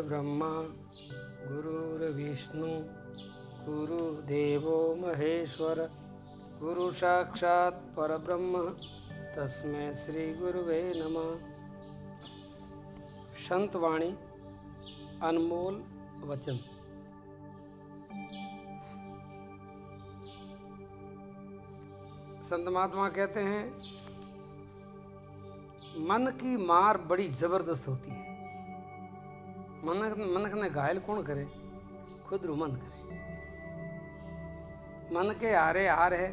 गुरुर्ब्रह्मा गुरुर्विष्णु गुरुदेवो महेश्वर गुरु साक्षात् परब्रह्म तस्मै श्री गुरुवे नमः। संतवाणी अनमोल वचन। संत महात्मा कहते हैं मन की मार बड़ी जबरदस्त होती है। मनक ने घायल कौन करे, खुद रू मन करे। मन के हारे हार है,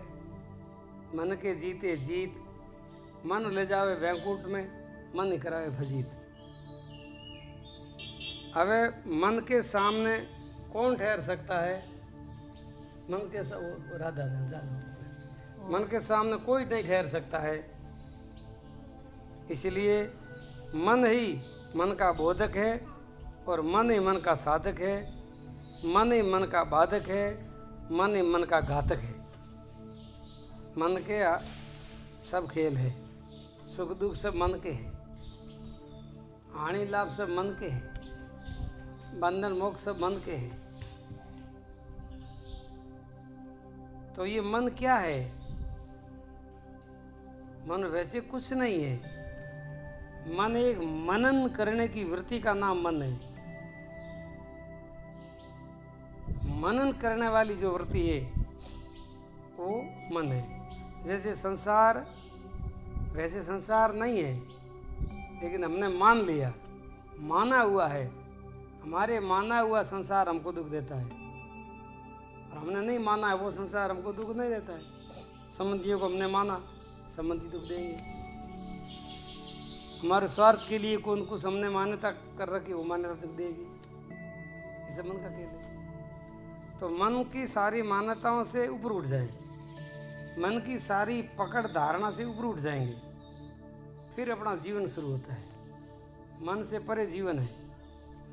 मन के जीते जीत। मन ले जावे वैकुंठ में, मन ही करावे भजीत। अबे मन के सामने कौन ठहर सकता है? मन के राधा मन के सामने कोई नहीं ठहर सकता है। इसलिए मन ही मन का बोधक है और मन ही मन का साधक है। मन ही मन का बाधक है, मन ही मन का घातक है। मन के सब खेल है, सुख दुख सब मन के हैं, हानि लाभ सब मन के हैं, बंधन मोक्ष सब मन के हैं। तो ये मन क्या है? मन वैसे कुछ नहीं है। मन एक मनन करने की वृत्ति का नाम मन है। मनन करने वाली जो वृत्ति है वो मन है। जैसे संसार वैसे संसार नहीं है, लेकिन हमने मान लिया, माना हुआ है। हमारे माना हुआ संसार हमको दुख देता है, और हमने नहीं माना है वो संसार हमको दुख नहीं देता है। संबंधियों को हमने माना, संबंधी दुख देंगे। हमारे स्वार्थ के लिए कौन कुछ हमने मान्यता कर रखी, वो मान्यता दुख देगी। इसे मन का खेल है। तो मन की सारी मान्यताओं से ऊपर उठ जाए, मन की सारी पकड़ धारणा से ऊपर उठ जाएंगे, फिर अपना जीवन शुरू होता है। मन से परे जीवन है।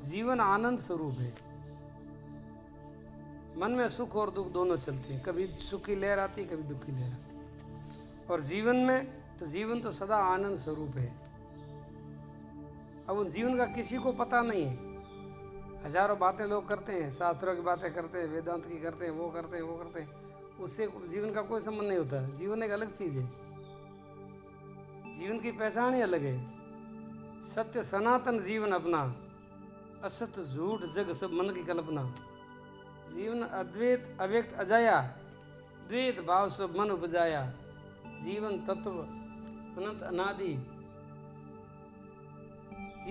जीवन आनंद स्वरूप है। मन में सुख और दुख दोनों चलते हैं। कभी सुख की लहर आती है, कभी दुख की लहर आती है। और जीवन में तो जीवन तो सदा आनंद स्वरूप है। अब उन जीवन का किसी को पता नहीं है। हजारों बातें लोग करते हैं, शास्त्रों की बातें करते हैं, वेदांत की करते हैं, वो करते हैं, वो करते हैं। उससे जीवन का कोई संबंध नहीं होता। जीवन एक अलग चीज़ है। जीवन की पहचान ही अलग है। सत्य सनातन जीवन अपना, असत्य झूठ जग सब मन की कल्पना। जीवन अद्वैत अव्यक्त अजाया, द्वैत भाव सब मन उपजाया। जीवन तत्व अनंत अनादि।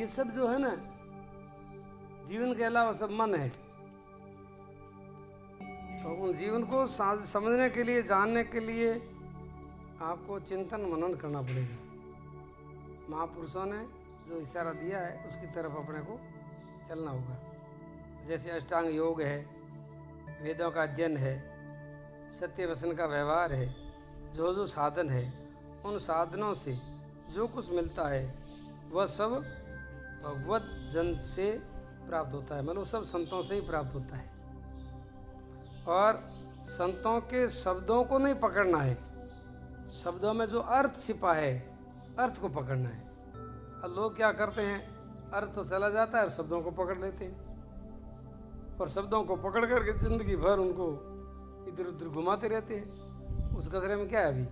ये सब जो है ना, जीवन के अलावा सब मन है। तो उन जीवन को समझने के लिए, जानने के लिए आपको चिंतन मनन करना पड़ेगा। महापुरुषों ने जो इशारा दिया है उसकी तरफ अपने को चलना होगा। जैसे अष्टांग योग है, वेदों का अध्ययन है, सत्य वचन का व्यवहार है, जो जो साधन है, उन साधनों से जो कुछ मिलता है वह सब भगवत जन से प्राप्त होता है। मतलब सब संतों से ही प्राप्त होता है। और संतों के शब्दों को नहीं पकड़ना है, शब्दों में जो अर्थ छिपा है, अर्थ को पकड़ना है। और लोग क्या करते हैं, अर्थ तो चला जाता है और शब्दों को पकड़ लेते हैं, और शब्दों को पकड़ करके जिंदगी भर उनको इधर उधर घुमाते रहते हैं। उस कचरे में क्या है? अभी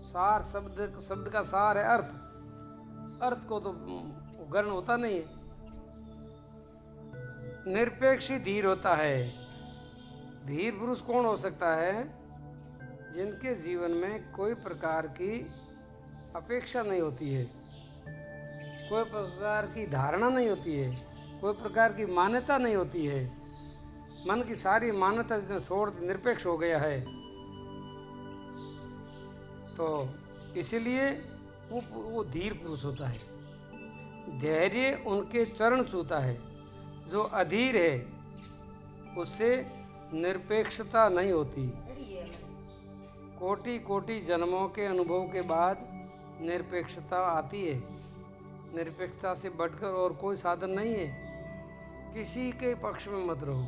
सार शब्द का सार है अर्थ। अर्थ को तो ग्रहण होता नहीं है। निरपेक्ष ही धीर होता है। धीर पुरुष कौन हो सकता है? जिनके जीवन में कोई प्रकार की अपेक्षा नहीं होती है, कोई प्रकार की धारणा नहीं होती है, कोई प्रकार की मान्यता नहीं होती है। मन की सारी मान्यता जिसने छोड़ दी, निरपेक्ष हो गया है, तो इसीलिए वो धीर पुरुष होता है। धैर्य उनके चरण छूता है। जो अधीर है उससे निरपेक्षता नहीं होती। कोटि कोटि जन्मों के अनुभव के बाद निरपेक्षता आती है। निरपेक्षता से बढ़कर और कोई साधन नहीं है। किसी के पक्ष में मत रहो।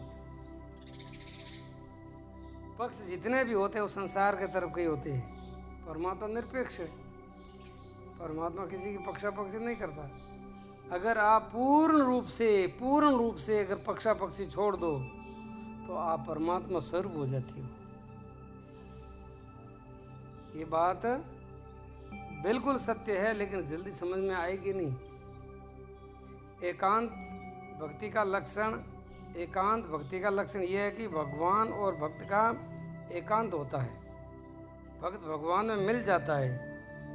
पक्ष जितने भी होते हैं वो संसार के तरफ के ही होते हैं। परमात्मा निरपेक्ष है। परमात्मा किसी की पक्षापक्षी नहीं करता। अगर आप पूर्ण रूप से अगर पक्षा पक्षी छोड़ दो तो आप परमात्मा स्वरूप हो जाती हो। ये बात बिल्कुल सत्य है, लेकिन जल्दी समझ में आएगी नहीं। एकांत भक्ति का लक्षण यह है कि भगवान और भक्त का एकांत होता है। भक्त भगवान में मिल जाता है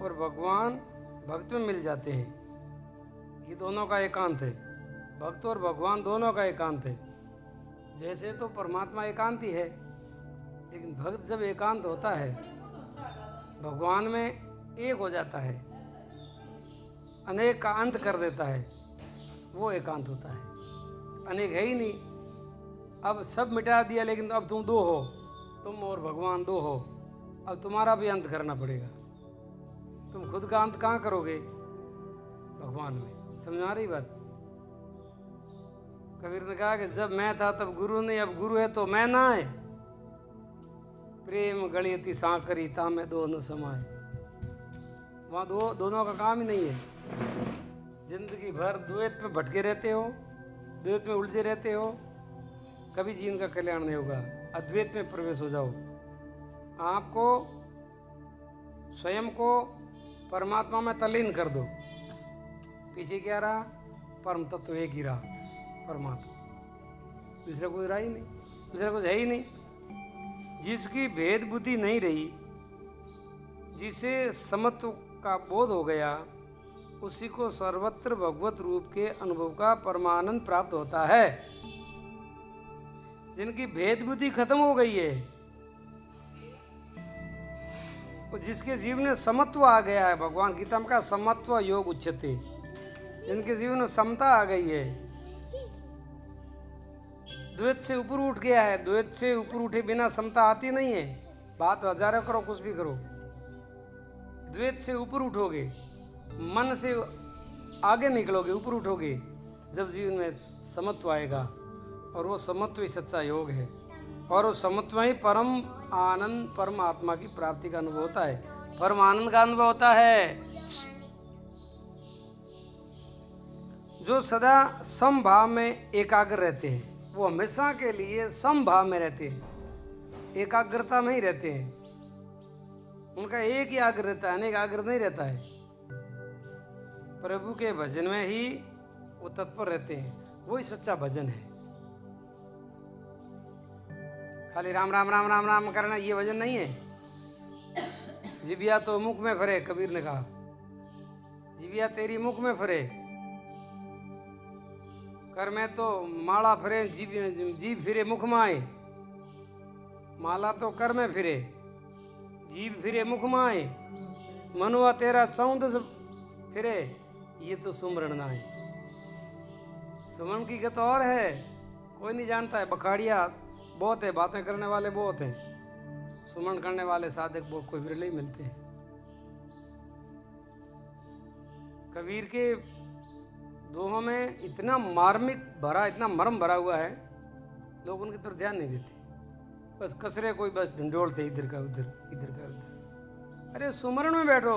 और भगवान भक्त में मिल जाते हैं। ये दोनों का एकांत है, भक्त और भगवान दोनों का एकांत है। जैसे तो परमात्मा एकांत ही है, लेकिन भक्त जब एकांत होता है भगवान में एक हो जाता है, अनेक का अंत कर देता है, वो एकांत होता है। अनेक है ही नहीं, अब सब मिटा दिया, लेकिन अब तुम दो हो, तुम और भगवान दो हो। अब तुम्हारा भी अंत करना पड़ेगा। तुम खुद का अंत कहाँ करोगे? भगवान में। समझ आ रही बात? कबीर ने कहा कि जब मैं था तब गुरु नहीं, अब गुरु है तो मैं ना है। प्रेम गणियति सांकरी तामे दो न समाए। वहाँ दोनों का काम ही नहीं है। जिंदगी भर द्वैत में भटके रहते हो, द्वैत में उलझे रहते हो, कभी जीवन का कल्याण नहीं होगा। अद्वैत में प्रवेश हो जाओ। आपको स्वयं को परमात्मा में तल्लीन कर दो। पीछे क्या रहा? परम तत्व एक ही रहा, परमात्मा। दूसरा कोई रहा ही नहीं, दूसरा कुछ है ही नहीं। जिसकी भेद बुद्धि नहीं रही, जिसे समत्व का बोध हो गया, उसी को सर्वत्र भगवत रूप के अनुभव का परमानंद प्राप्त होता है। जिनकी भेद बुद्धि खत्म हो गई है, जिसके जीवन में समत्व आ गया है, भगवान गीता में का समत्व योग उच्यते, जिनके जीवन में समता आ गई है, द्वैत से ऊपर उठ गया है। द्वैत से ऊपर उठे बिना समता आती नहीं है। बात हजारों करो, कुछ भी करो, द्वैत से ऊपर उठोगे, मन से आगे निकलोगे, ऊपर उठोगे, जब जीवन में समत्व आएगा। और वो समत्व ही सच्चा योग है, और वो समत्व ही परम आनंद, परम आत्मा की प्राप्ति का अनुभव होता है, परम आनंद का अनुभव होता है। जो सदा समभाव में एकाग्र रहते हैं, वो हमेशा के लिए समभाव में रहते हैं, एकाग्रता में ही रहते हैं। उनका एक ही आग्रह रहता है, अनेक आग्रह नहीं रहता है। प्रभु के भजन में ही वो तत्पर रहते हैं, वही सच्चा भजन है। खाली राम राम राम राम राम करना ये भजन नहीं है। जिबिया तो मुख में फरे, कबीर ने कहा, जिबिया तेरी मुख में फरे, कर में तो माला फिरे, जीभ फिरे मुख में आए। माला तो कर में फिरे, जीभ फिरे मुख में आए। मनुआ तेरा चौंद फिरे, ये तो सुमरण ना है। सुमरण की गत और है, कोई नहीं जानता है। बखाड़िया बहुत है, बातें करने वाले बहुत हैं, सुमरण करने वाले साधक बहुत कोई विरले ही मिलते हैं। कबीर के दोहों में इतना मार्मिक भरा, इतना मर्म भरा हुआ है, लोग उनकी तरफ ध्यान नहीं देते। बस कसरे कोई बस ढंढोलते इधर का उधर, इधर का उधर। अरे सुमरण में बैठो,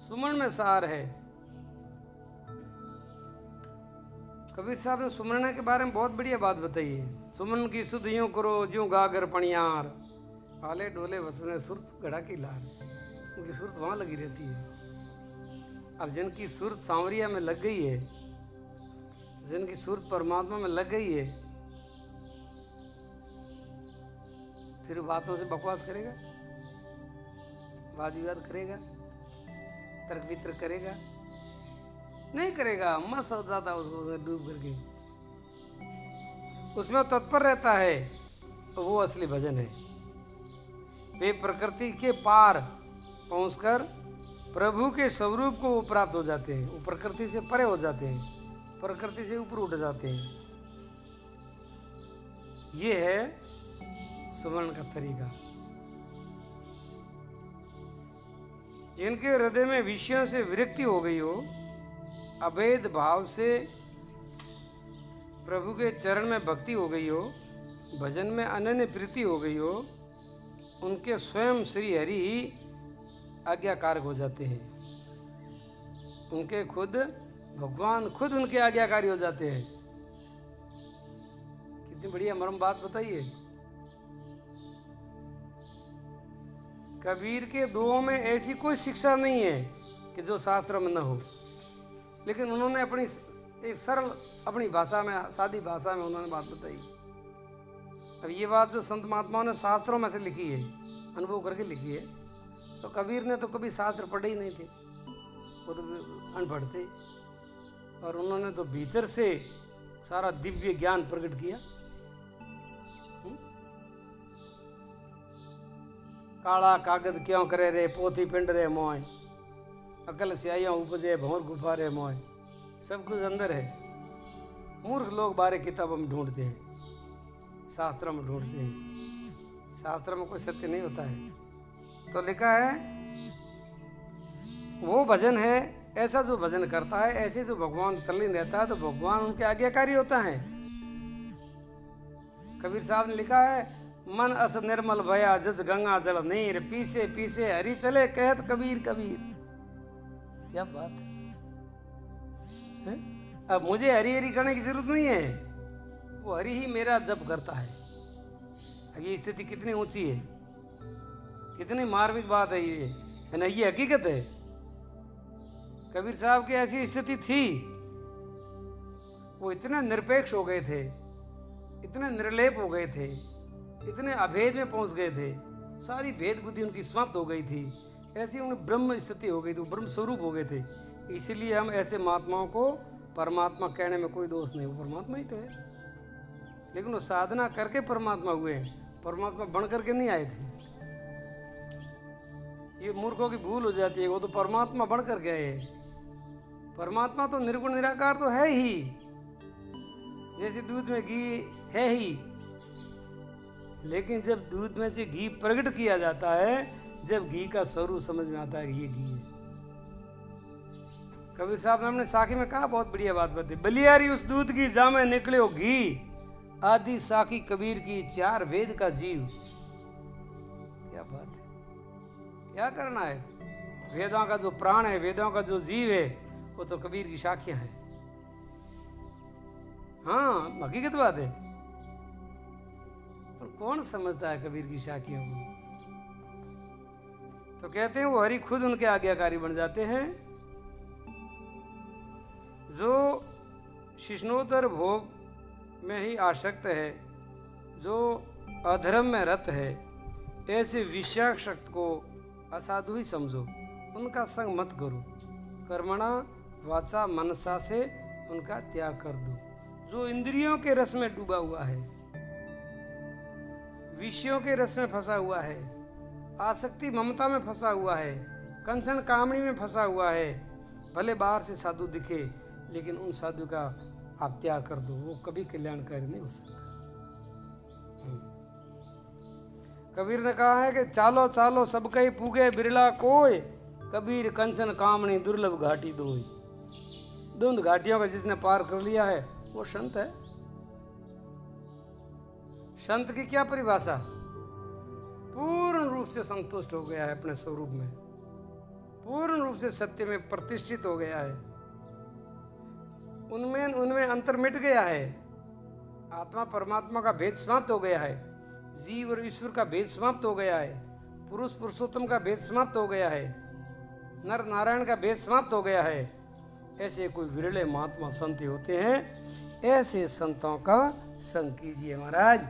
सुमरण में सार है। कबीर साहब ने सुमरण के बारे में बहुत बढ़िया बात बताई है। सुमन की सुध यूं करो ज्यों गागर पणियार, आले डोले वसने सुरत गढ़ा की लार। उनकी सुरत वहाँ लगी रहती है। अब जिनकी सुरत सांवरिया में लग गई है, जिनकी सुरत परमात्मा में लग गई है, फिर बातों से बकवास करेगा, वाद विवाद करेगा, तर्क वितर्क करेगा? नहीं करेगा। मस्त हो जाता उसको डूब करके, उसमें तत्पर रहता है, तो वो असली भजन है। वे प्रकृति के पार पहुंचकर प्रभु के स्वरूप को प्राप्त हो जाते हैं। वो प्रकृति से परे हो जाते हैं, प्रकृति से ऊपर उठ जाते हैं। ये है सुमरण का तरीका। जिनके हृदय में विषयों से विरक्ति हो गई हो, अभेद भाव से प्रभु के चरण में भक्ति हो गई हो, भजन में अनन्य प्रीति हो गई हो, उनके स्वयं श्री हरि ही आज्ञाकारक हो जाते हैं। उनके खुद भगवान खुद उनके आज्ञाकारी हो जाते हैं। कितनी बढ़िया मर्म बात बताइए। कबीर के दुओं में ऐसी कोई शिक्षा नहीं है कि जो शास्त्र में न हो, लेकिन उन्होंने अपनी एक सरल अपनी भाषा में, सादी भाषा में उन्होंने बात बताई। अब ये बात जो संत महात्माओं ने शास्त्रों में से लिखी है, अनुभव करके लिखी है, तो कबीर ने तो कभी शास्त्र पढ़े ही नहीं थे, वो तो अनपढ़ थे, और उन्होंने तो भीतर से सारा दिव्य ज्ञान प्रकट किया। काला कागज क्यों करे रे, पोथी पिंड रे मोय, अकल स्याहियां उपजे भौर गुफा रे मोय। सब कुछ अंदर है। मूर्ख लोग बारे किताबों में ढूंढते हैं, शास्त्रों में ढूंढते हैं। शास्त्र में कोई सत्य नहीं होता है। तो लिखा है वो भजन है, ऐसा जो भजन करता है, ऐसे जो भगवान तल्लीन रहता है, तो भगवान उनके आज्ञाकारी होता है। कबीर साहब ने लिखा है, मन अस निर्मल भया जस गंगा जल नीर, पीसे पीसे हरि चले कहत कबीर कबीर। क्या बात है? अब मुझे हरी हरी करने की जरूरत नहीं है, वो हरि ही मेरा जप करता है। अब ये स्थिति कितनी ऊंची है, कितनी मार्मिक बात है ये, है ना? ये हकीकत है। कबीर साहब की ऐसी स्थिति थी, वो इतने निरपेक्ष हो गए थे, इतने निर्लेप हो गए थे, इतने अभेद में पहुंच गए थे, सारी भेद बुद्धि उनकी समाप्त हो गई थी, ऐसी उन्हें ब्रह्म स्थिति हो गई थी, ब्रह्म स्वरूप हो गए थे। इसीलिए हम ऐसे महात्माओं को परमात्मा कहने में कोई दोष नहीं, वो परमात्मा ही तो है। लेकिन वो साधना करके परमात्मा हुए हैं, परमात्मा बन करके नहीं आए थे। ये मूर्खों की भूल हो जाती है, वो तो परमात्मा बन कर गए। परमात्मा तो निर्गुण निराकार तो है ही, जैसे दूध में घी है ही, लेकिन जब दूध में से घी प्रकट किया जाता है, जब घी का स्वरूप समझ में आता है कि ये घी है। कबीर साहब ने हमने साखी में कहा, बहुत बढ़िया बात बताई, बलियारी उस दूध की जामे निकले हो घी, आदि साखी कबीर की चार वेद का जीव। क्या बात है, क्या करना है? वेदों का जो प्राण है, वेदों का जो जीव है, वो तो कबीर की साखियां हैं। हाँ, हकीकत बात है। पर कौन समझता है कबीर की साखियों को? तो कहते हैं वो हरि खुद उनके आज्ञाकारी बन जाते हैं। जो शिष्णोत्तर भोग में ही आसक्त है, जो अधर्म में रत है, ऐसे विषयासक्त को असाधु ही समझो, उनका संग मत करो। कर्मणा वाचा मनसा से उनका त्याग कर दो। जो इंद्रियों के रस में डूबा हुआ है, विषयों के रस में फंसा हुआ है, आसक्ति ममता में फंसा हुआ है, कंचन कामनी में फंसा हुआ है, भले बाहर से साधु दिखे, लेकिन उन साधु का आप त्याग कर दो, वो कभी कल्याणकारी नहीं हो सकता। कबीर ने कहा है कि चालो चालो सब कई पूगे बिरला कोय, कबीर कंचन कामनी दुर्लभ घाटी दोई। धुंध घाटियों का जिसने पार कर लिया है वो संत है। संत की क्या परिभाषा? पूर्ण रूप से संतुष्ट हो गया है अपने स्वरूप में, पूर्ण रूप से सत्य में प्रतिष्ठित हो गया है, उनमें अंतर मिट गया है, आत्मा परमात्मा का भेद समाप्त हो गया है, जीव और ईश्वर का भेद समाप्त हो गया है, पुरुष पुरुषोत्तम का भेद समाप्त हो गया है, नर नारायण का भेद समाप्त हो गया है। ऐसे कोई विरले महात्मा संत होते हैं, ऐसे संतों का संग कीजिए महाराज।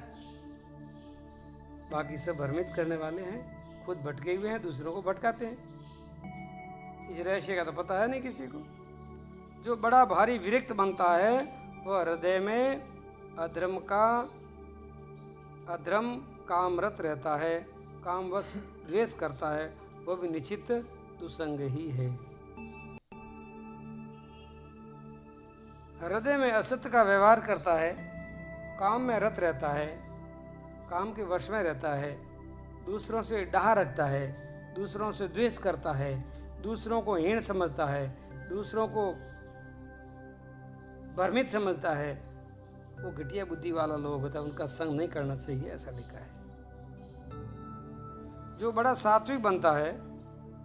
बाकी सब भ्रमित करने वाले हैं, खुद भटके हुए हैं, दूसरों को भटकाते हैं। इस रहस्य का तो पता है नहीं किसी को। जो बड़ा भारी विरक्त बनता है, वह हृदय में अधर्म कामरत रहता है, कामवश द्वेष करता है, वह भी निश्चित दुसंग ही है। हृदय में असत्य का व्यवहार करता है, काम में रत रहता है, काम के वश में रहता है, दूसरों से डाह रखता है, दूसरों से द्वेष करता है, दूसरों को हीन समझता है, दूसरों को भ्रमित समझता है, वो घटिया बुद्धि वाला लोग होता है, उनका संग नहीं करना चाहिए, ऐसा लिखा है। जो बड़ा सात्विक बनता है,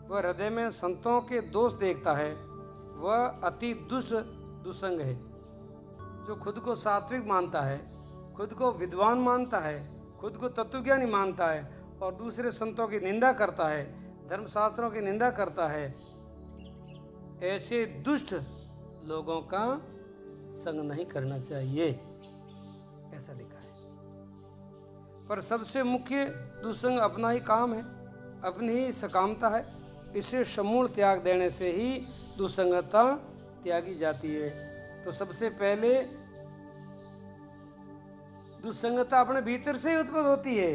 वह हृदय में संतों के दोष देखता है, वह अति दुष्ट दुसंग है। जो खुद को सात्विक मानता है, खुद को विद्वान मानता है, खुद को तत्वज्ञानी मानता है और दूसरे संतों की निंदा करता है, धर्मशास्त्रों की निंदा करता है, ऐसे दुष्ट लोगों का संग नहीं करना चाहिए, ऐसा लिखा है। पर सबसे मुख्य दुसंग अपना ही काम है, अपनी ही सकामता है। इसे समूल त्याग देने से ही दुसंगता त्यागी जाती है। तो सबसे पहले दुसंगता अपने भीतर से ही उत्पन्न होती है,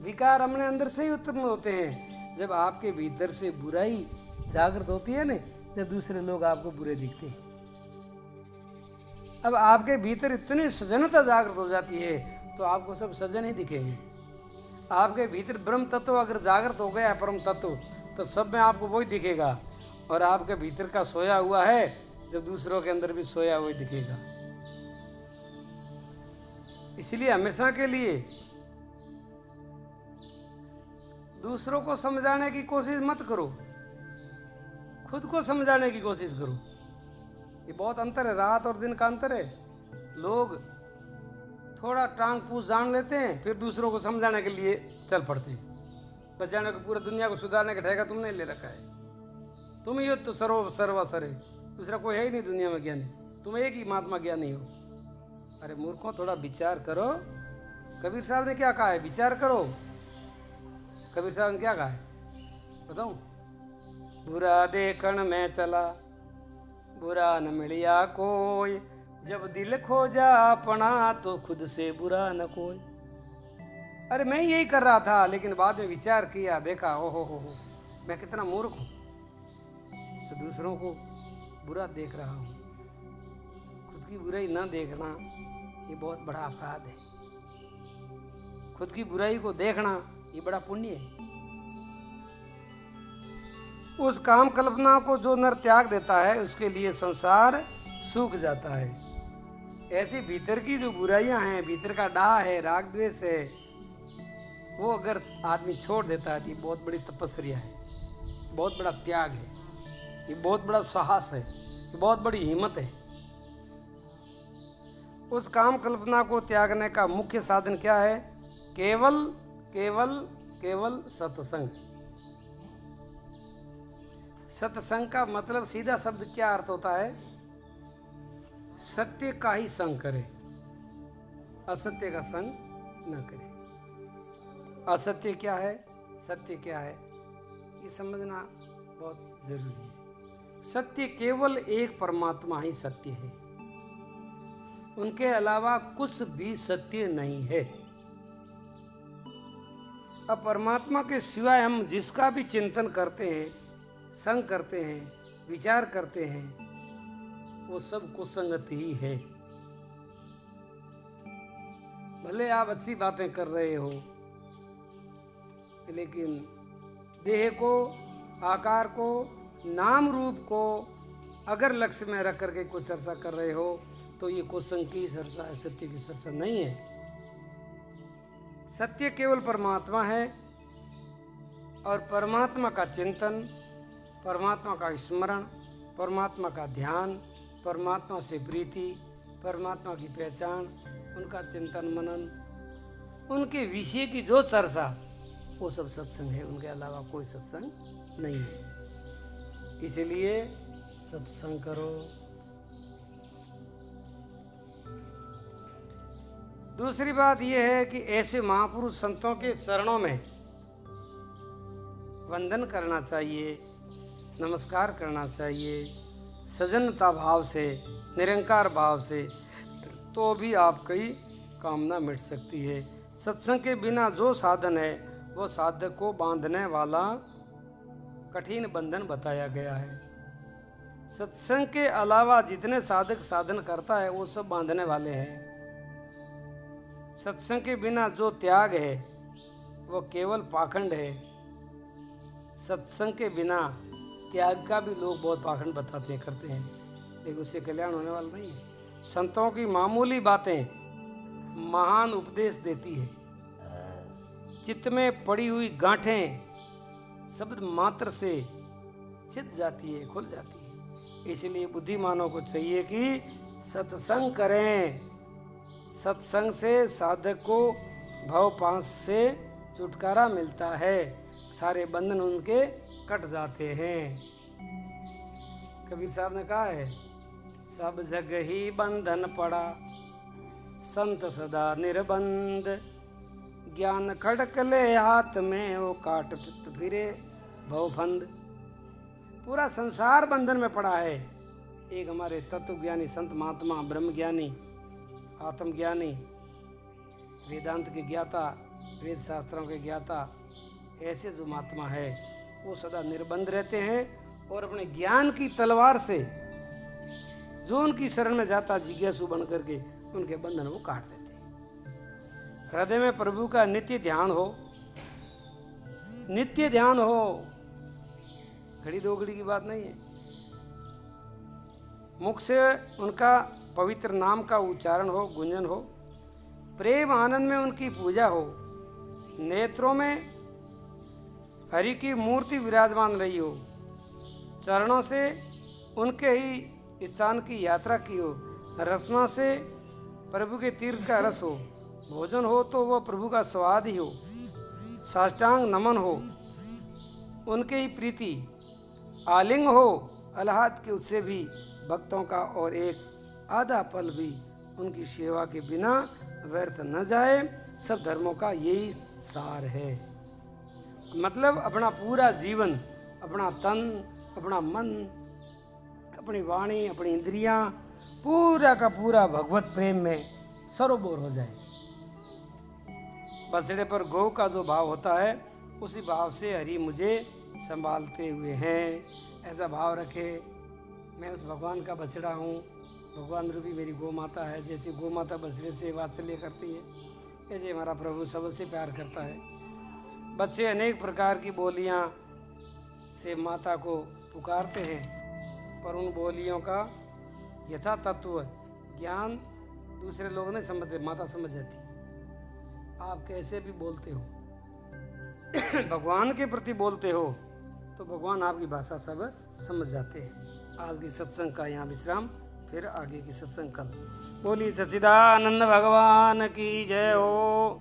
विकार अपने अंदर से ही उत्पन्न होते हैं। जब आपके भीतर से बुराई जागृत होती है ना, जब दूसरे लोग आपको बुरे दिखते हैं, अब आपके भीतर इतनी सजनता जागृत हो जाती है तो आपको सब सजन ही दिखेंगे। आपके भीतर ब्रह्म तत्व अगर जागृत हो गया है, परम तत्व, तो सब में आपको वही दिखेगा। और आपके भीतर का सोया हुआ है, जब दूसरों के अंदर भी सोया हुआ दिखेगा। इसलिए हमेशा के लिए दूसरों को समझाने की कोशिश मत करो, खुद को समझाने की कोशिश करो। ये बहुत अंतर है, रात और दिन का अंतर है। लोग थोड़ा टांग पूछ जान लेते हैं, फिर दूसरों को समझाने के लिए चल पड़ते हैं। बचाने को, पूरी दुनिया को सुधारने का ठेका तुमने ले रखा है। तुम ही हो तो सर्वसर है, दूसरा कोई है ही नहीं दुनिया में ज्ञानी। तुम एक ही महात्मा ज्ञानी हो। अरे मूर्खों, थोड़ा विचार करो। कबीर साहब ने क्या कहा है? विचार करो। कबीर साहब ने क्या कहा है बताऊं? बुरा देखण में चला, बुरा न मिलिया कोई, जब दिल खोजा अपना तो खुद से बुरा न कोई। अरे मैं यही कर रहा था, लेकिन बाद में विचार किया, देखा ओहो हो मैं कितना मूर्ख हूँ, तो दूसरों को बुरा देख रहा हूँ। खुद की बुराई न देखना ये बहुत बड़ा अपराध है। खुद की बुराई को देखना ये बड़ा पुण्य है। उस काम कल्पना को जो नर त्याग देता है, उसके लिए संसार सूख जाता है। ऐसी भीतर की जो बुराइयां हैं, भीतर का डाह है, राग द्वेष है, वो अगर आदमी छोड़ देता है तो ये बहुत बड़ी तपस्या है, बहुत बड़ा त्याग है, ये बहुत बड़ा साहस है, ये बहुत बड़ी हिम्मत है। उस काम कल्पना को त्यागने का मुख्य साधन क्या है? केवल केवल केवल सत्संग। सत्संग का मतलब सीधा शब्द क्या अर्थ होता है? सत्य का ही संग करे, असत्य का संग न करे। असत्य क्या है, सत्य क्या है, ये समझना बहुत जरूरी है। सत्य केवल एक परमात्मा ही सत्य है, उनके अलावा कुछ भी सत्य नहीं है। अब परमात्मा के सिवाय हम जिसका भी चिंतन करते हैं, संग करते हैं, विचार करते हैं, वो सब कुसंगत ही है। भले आप अच्छी बातें कर रहे हो, लेकिन देह को, आकार को, नाम रूप को अगर लक्ष्य में रख करके कुछ चर्चा कर रहे हो तो ये कुसंग की चर्चा है, सत्य की चर्चा नहीं है। सत्य केवल परमात्मा है और परमात्मा का चिंतन, परमात्मा का स्मरण, परमात्मा का ध्यान, परमात्मा से प्रीति, परमात्मा की पहचान, उनका चिंतन मनन, उनके विषय की जो चर्चा, वो सब सत्संग है। उनके अलावा कोई सत्संग नहीं है। इसलिए सत्संग करो। दूसरी बात यह है कि ऐसे महापुरुष संतों के चरणों में वंदन करना चाहिए, नमस्कार करना चाहिए, सजनता भाव से, निरंकार भाव से, तो भी आपकी कामना मिट सकती है। सत्संग के बिना जो साधन है वो साधक को बांधने वाला कठिन बंधन बताया गया है। सत्संग के अलावा जितने साधक साधन करता है वो सब बांधने वाले हैं। सत्संग के बिना जो त्याग है वो केवल पाखंड है। सत्संग के बिना त्याग का भी लोग बहुत पाखंड बताते हैं, करते हैं, लेकिन उससे कल्याण होने वाला नहीं है। संतों की मामूली बातें महान उपदेश देती है। चित्त में पड़ी हुई गांठें शब्द मात्र से छिद जाती है, खुल जाती है। इसलिए बुद्धिमानों को चाहिए कि सत्संग करें। सत्संग से साधक को भव पाश से छुटकारा मिलता है, सारे बंधन उनके कट जाते हैं। कबीर साहब ने कहा है, सब जग ही बंधन पड़ा, संत सदा निर्बंध, ज्ञान खड़क ले हाथ में, वो काट फिरे भवफंद। पूरा संसार बंधन में पड़ा है। एक हमारे तत्वज्ञानी संत महात्मा, ब्रह्म ज्ञानी, आत्मज्ञानी, वेदांत के ज्ञाता, वेद शास्त्रों के ज्ञाता, ऐसे जो महात्मा है वो सदा निर्बंध रहते हैं और अपने ज्ञान की तलवार से जो उनकी शरण में जाता जिज्ञासु बन करके उनके बंधन वो काट देते हैं। हृदय में प्रभु का नित्य ध्यान हो, नित्य ध्यान हो, घड़ी दो घड़ी की बात नहीं है। मुख से उनका पवित्र नाम का उच्चारण हो, गुंजन हो, प्रेम आनंद में उनकी पूजा हो, नेत्रों में हरि की मूर्ति विराजमान रही हो, चरणों से उनके ही स्थान की यात्रा की हो, रसना से प्रभु के तीर्थ का रस हो, भोजन हो तो वह प्रभु का स्वाद ही हो, साष्टांग नमन हो, उनके ही प्रीति, आलिंग हो, अल्लाहद के उससे भी भक्तों का, और एक आधा पल भी उनकी सेवा के बिना व्यर्थ न जाए। सब धर्मों का यही सार है। मतलब अपना पूरा जीवन, अपना तन, अपना मन, अपनी वाणी, अपनी इंद्रियां, पूरा का पूरा भगवत प्रेम में सरोबोर हो जाए। बछड़े पर गौ का जो भाव होता है उसी भाव से हरि मुझे संभालते हुए हैं, ऐसा भाव रखे। मैं उस भगवान का बछड़ा हूँ, भगवान रूपी मेरी गौ माता है। जैसे गौ माता बछड़े से वात्सल्य करती है, ऐसे हमारा प्रभु सबसे प्यार करता है। बच्चे अनेक प्रकार की बोलियाँ से माता को पुकारते हैं, पर उन बोलियों का यथा तत्व ज्ञान दूसरे लोग नहीं समझते, माता समझ जाती। आप कैसे भी बोलते हो भगवान के प्रति बोलते हो तो भगवान आपकी भाषा सब समझ जाते हैं। आज की सत्संग का यहाँ विश्राम, फिर आगे की सत्संग कल। बोलिए सच्चिदानंद भगवान की जय हो।